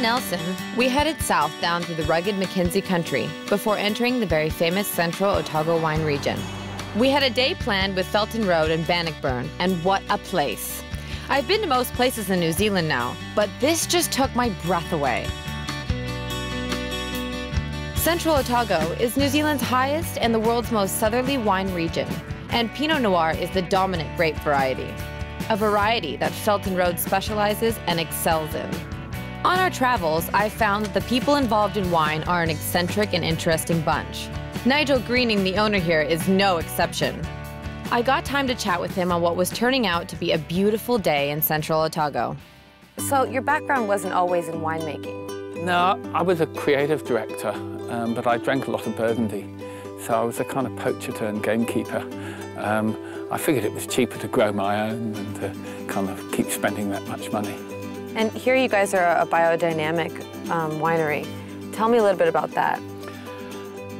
Nelson, we headed south down through the rugged Mackenzie country before entering the very famous Central Otago wine region. We had a day planned with Felton Road and Bannockburn, and what a place. I've been to most places in New Zealand now, but this just took my breath away. Central Otago is New Zealand's highest and the world's most southerly wine region, and Pinot Noir is the dominant grape variety, a variety that Felton Road specializes and excels in. On our travels, I found that the people involved in wine are an eccentric and interesting bunch. Nigel Greening, the owner here, is no exception. I got time to chat with him on what was turning out to be a beautiful day in Central Otago. So your background wasn't always in winemaking? No, I was a creative director, but I drank a lot of Burgundy. So I was a kind of poacher turned gamekeeper. I figured it was cheaper to grow my own than to kind of keep spending that much money. And here you guys are a biodynamic winery. Tell me a little bit about that.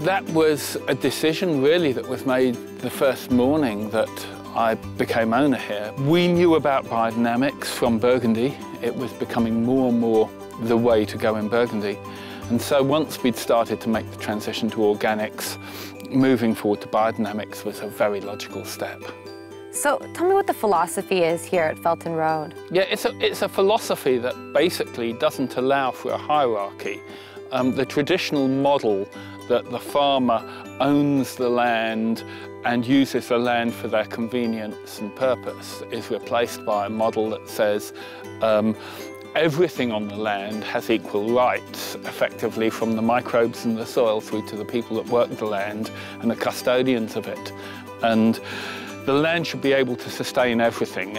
That was a decision really that was made the first morning that I became owner here. We knew about biodynamics from Burgundy. It was becoming more and more the way to go in Burgundy. And so once we'd started to make the transition to organics, moving forward to biodynamics was a very logical step. So tell me what the philosophy is here at Felton Road. Yeah, it's a philosophy that basically doesn't allow for a hierarchy. The traditional model that the farmer owns the land and uses the land for their convenience and purpose is replaced by a model that says everything on the land has equal rights, effectively from the microbes in the soil through to the people that work the land and the custodians of it. And the land should be able to sustain everything.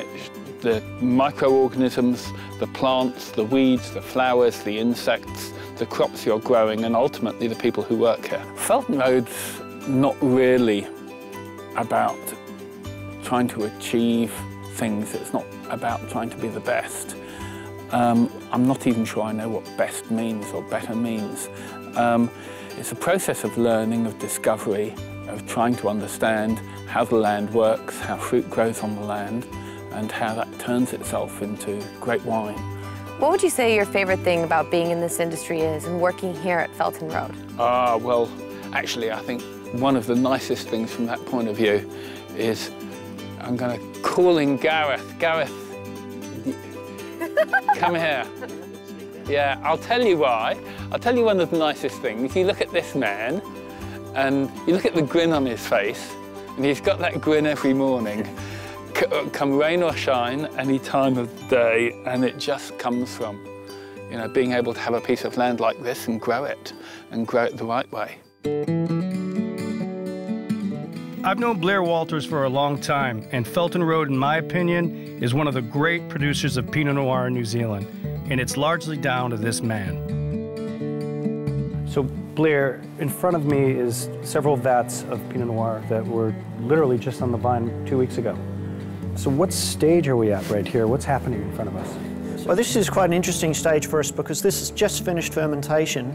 The microorganisms, the plants, the weeds, the flowers, the insects, the crops you're growing, and ultimately the people who work here. Felton Road's not really about trying to achieve things. It's not about trying to be the best. I'm not even sure I know what best means or better means. It's a process of learning, of discovery, of trying to understand how the land works, how fruit grows on the land, and how that turns itself into great wine. What would you say your favorite thing about being in this industry is and working here at Felton Road? Well, actually, I think one of the nicest things from that point of view is I'm going to call in Gareth. Gareth, come here. Yeah, I'll tell you why. I'll tell you one of the nicest things. You look at this man, and you look at the grin on his face, and he's got that grin every morning, come rain or shine, any time of the day, and it just comes from, you know, being able to have a piece of land like this and grow it the right way. I've known Blair Walters for a long time, and Felton Road, in my opinion, is one of the great producers of Pinot Noir in New Zealand, and it's largely down to this man. So, Blair, in front of me is several vats of Pinot Noir that were literally just on the vine 2 weeks ago. So what stage are we at right here? What's happening in front of us? Well, this is quite an interesting stage for us because this has just finished fermentation,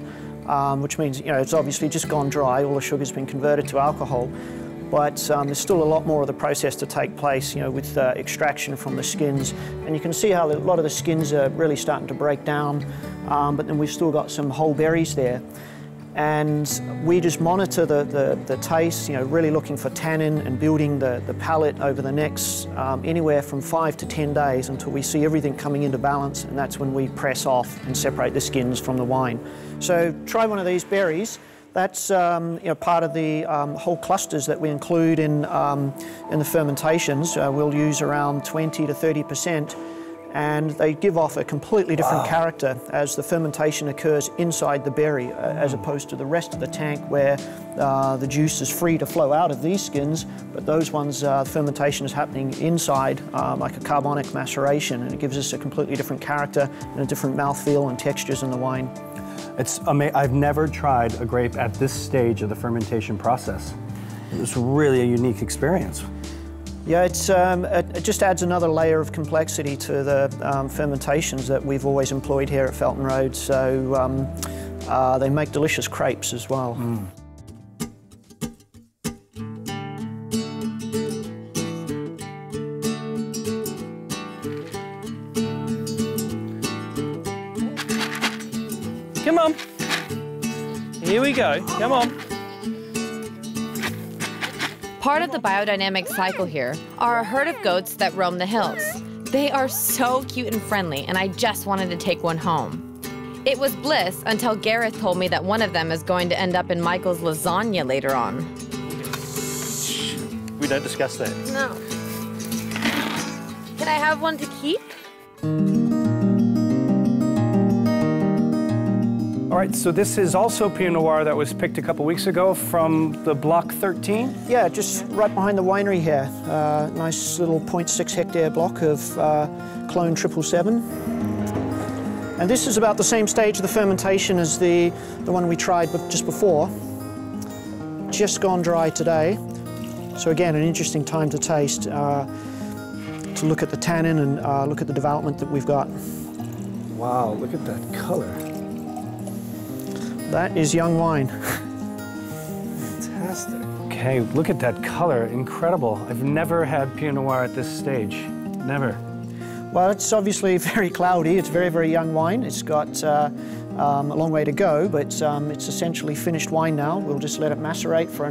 which means, you know, it's obviously just gone dry. All the sugar's been converted to alcohol. But there's still a lot more of the process to take place, you know, with extraction from the skins. And you can see how a lot of the skins are really starting to break down, but then we've still got some whole berries there. And we just monitor the taste, you know, really looking for tannin and building the palate over the next anywhere from 5 to 10 days until we see everything coming into balance, and that's when we press off and separate the skins from the wine. So try one of these berries. That's you know, part of the whole clusters that we include in the fermentations. We'll use around 20 to 30%, and they give off a completely different character as the fermentation occurs inside the berry, as opposed to the rest of the tank where the juice is free to flow out of these skins, but those ones, fermentation is happening inside, like a carbonic maceration, and it gives us a completely different character and a different mouthfeel and textures in the wine. It's amazing. I've never tried a grape at this stage of the fermentation process. It's really a unique experience. Yeah, it just adds another layer of complexity to the fermentations that we've always employed here at Felton Road. So they make delicious crepes as well. Mm. we go. Come on. Part of the biodynamic cycle here are a herd of goats that roam the hills. They are so cute and friendly, and I just wanted to take one home. It was bliss until Gareth told me that one of them is going to end up in Michael's lasagna later on. We don't discuss that. No. Can I have one to keep? All right, so this is also Pinot Noir that was picked a couple weeks ago from the block 13? Yeah, just right behind the winery here. Nice little 0.6 hectare block of clone 777. And this is about the same stage of the fermentation as the one we tried just before. Just gone dry today. So again, an interesting time to taste, to look at the tannin and look at the development that we've got. Wow, look at that color. That is young wine. Fantastic. Okay, look at that color, incredible. I've never had Pinot Noir at this stage, never. Well, it's obviously very cloudy. It's very, very young wine. It's got a long way to go, but it's essentially finished wine now. We'll just let it macerate for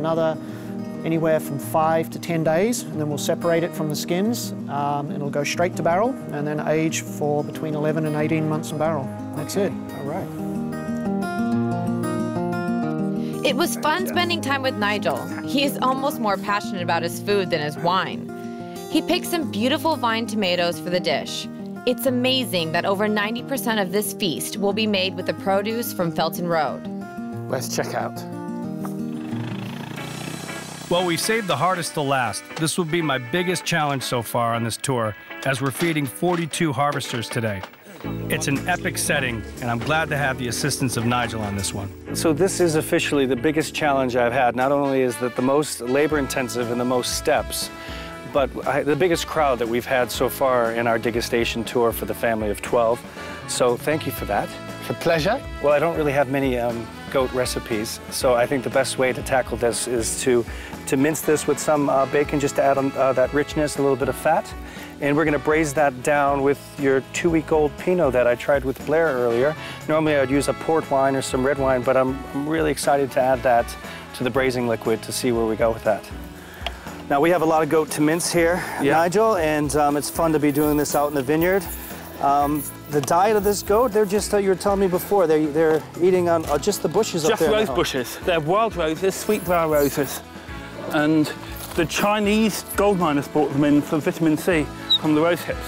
anywhere from 5 to 10 days, and then we'll separate it from the skins, and it'll go straight to barrel, and then age for between 11 and 18 months in barrel. That's it. All right. It was fun spending time with Nigel. He is almost more passionate about his food than his wine. He picked some beautiful vine tomatoes for the dish. It's amazing that over 90% of this feast will be made with the produce from Felton Road. Let's check out. Well, we saved the hardest to last. This will be my biggest challenge so far on this tour, as we're feeding 42 harvesters today. It's an epic setting, and I'm glad to have the assistance of Nigel on this one. So this is officially the biggest challenge I've had. Not only is it the most labor-intensive and the most steps, but the biggest crowd that we've had so far in our degustation tour for the family of 12. So thank you for that. It's a pleasure. Well, I don't really have many goat recipes, so I think the best way to tackle this is to mince this with some bacon, just to add on that richness, a little bit of fat. And we're going to braise that down with your 2-week-old Pinot that I tried with Blair earlier. Normally I'd use a port wine or some red wine, but I'm really excited to add that to the braising liquid to see where we go with that. Now we have a lot of goat to mince here, Nigel, and it's fun to be doing this out in the vineyard. The diet of this goat, they're just, you were telling me before, they're eating on just the bushes up there. Just rose bushes. They're wild roses, sweet brown roses. And the Chinese gold miners brought them in for vitamin C from the rose hips.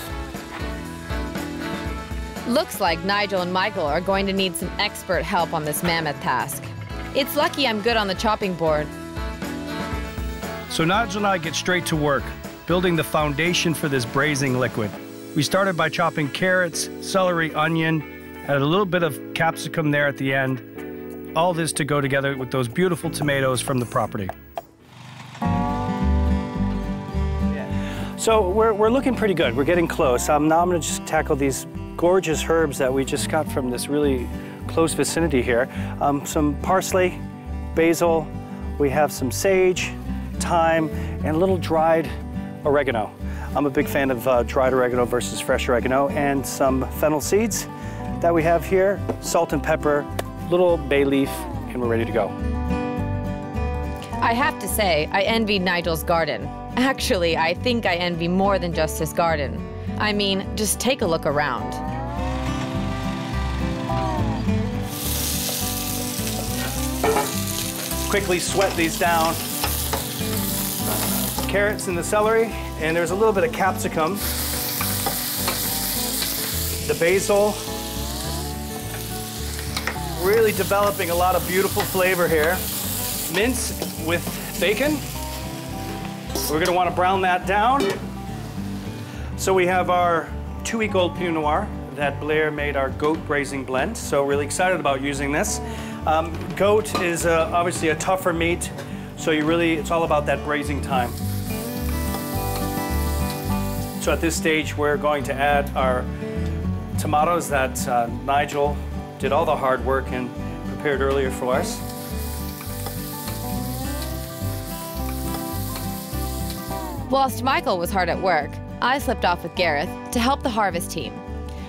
Looks like Nigel and Michael are going to need some expert help on this mammoth task. It's lucky I'm good on the chopping board. So Nigel and I get straight to work, building the foundation for this braising liquid. We started by chopping carrots, celery, onion, added a little bit of capsicum there at the end. All this to go together with those beautiful tomatoes from the property. So we're looking pretty good. We're getting close. Now I'm going to just tackle these gorgeous herbs that we just got from this really close vicinity here. Some parsley, basil, we have some sage, thyme, and a little dried oregano. I'm a big fan of dried oregano versus fresh oregano, and some fennel seeds that we have here, salt and pepper, little bay leaf, and we're ready to go. I have to say, I envy Nigel's garden. Actually, I think I envy more than just his garden. I mean, just take a look around. Quickly sweat these down. Carrots and the celery, and there's a little bit of capsicum. The basil. Really developing a lot of beautiful flavor here. Mince with bacon. We're gonna wanna brown that down. So we have our 2-week-old Pinot Noir that Blair made our goat braising blend. So really excited about using this. Goat is obviously a tougher meat, so it's all about that braising time. So at this stage, we're going to add our tomatoes that Nigel did all the hard work and prepared earlier for us. Whilst Michael was hard at work, I slipped off with Gareth to help the harvest team.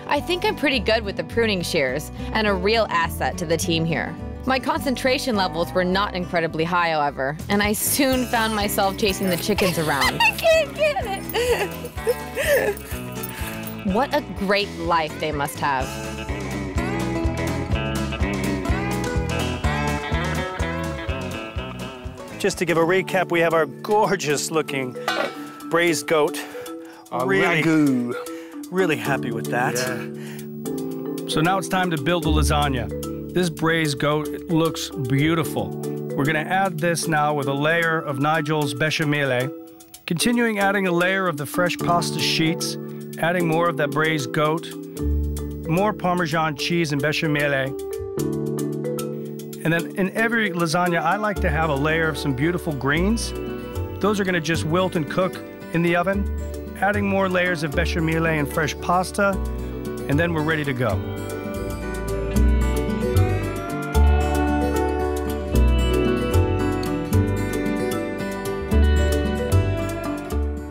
I think I'm pretty good with the pruning shears and a real asset to the team here. My concentration levels were not incredibly high, however, and I soon found myself chasing the chickens around. I can't get it. What a great life they must have. Just to give a recap, we have our gorgeous looking braised goat. Ragu. Really happy with that. Yeah. So now it's time to build the lasagna. This braised goat looks beautiful. We're gonna add this now with a layer of Nigel's bechamel, continuing adding a layer of the fresh pasta sheets, adding more of that braised goat, more Parmesan cheese and bechamel. And then in every lasagna, I like to have a layer of some beautiful greens. Those are gonna just wilt and cook in the oven, adding more layers of bechamel and fresh pasta, and then we're ready to go.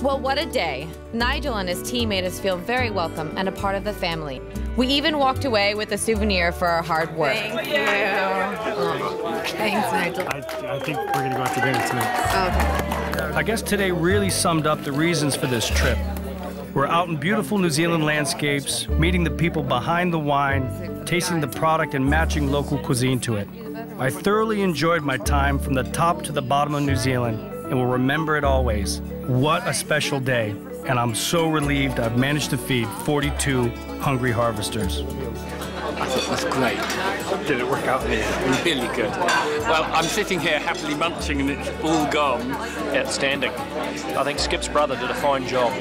Well, what a day. Nigel and his team made us feel very welcome and a part of the family. We even walked away with a souvenir for our hard work. Thank you. Thanks, Nigel. I think we're gonna go out to dinner tonight. Okay. I guess today really summed up the reasons for this trip. We're out in beautiful New Zealand landscapes, meeting the people behind the wine, tasting the product and matching local cuisine to it. I thoroughly enjoyed my time from the top to the bottom of New Zealand and will remember it always. What a special day, and I'm so relieved I've managed to feed 42 hungry harvesters. I thought it was great. Did it work out? Really good. Well, I'm sitting here happily munching and it's all gone. Outstanding. I think Skip's brother did a fine job.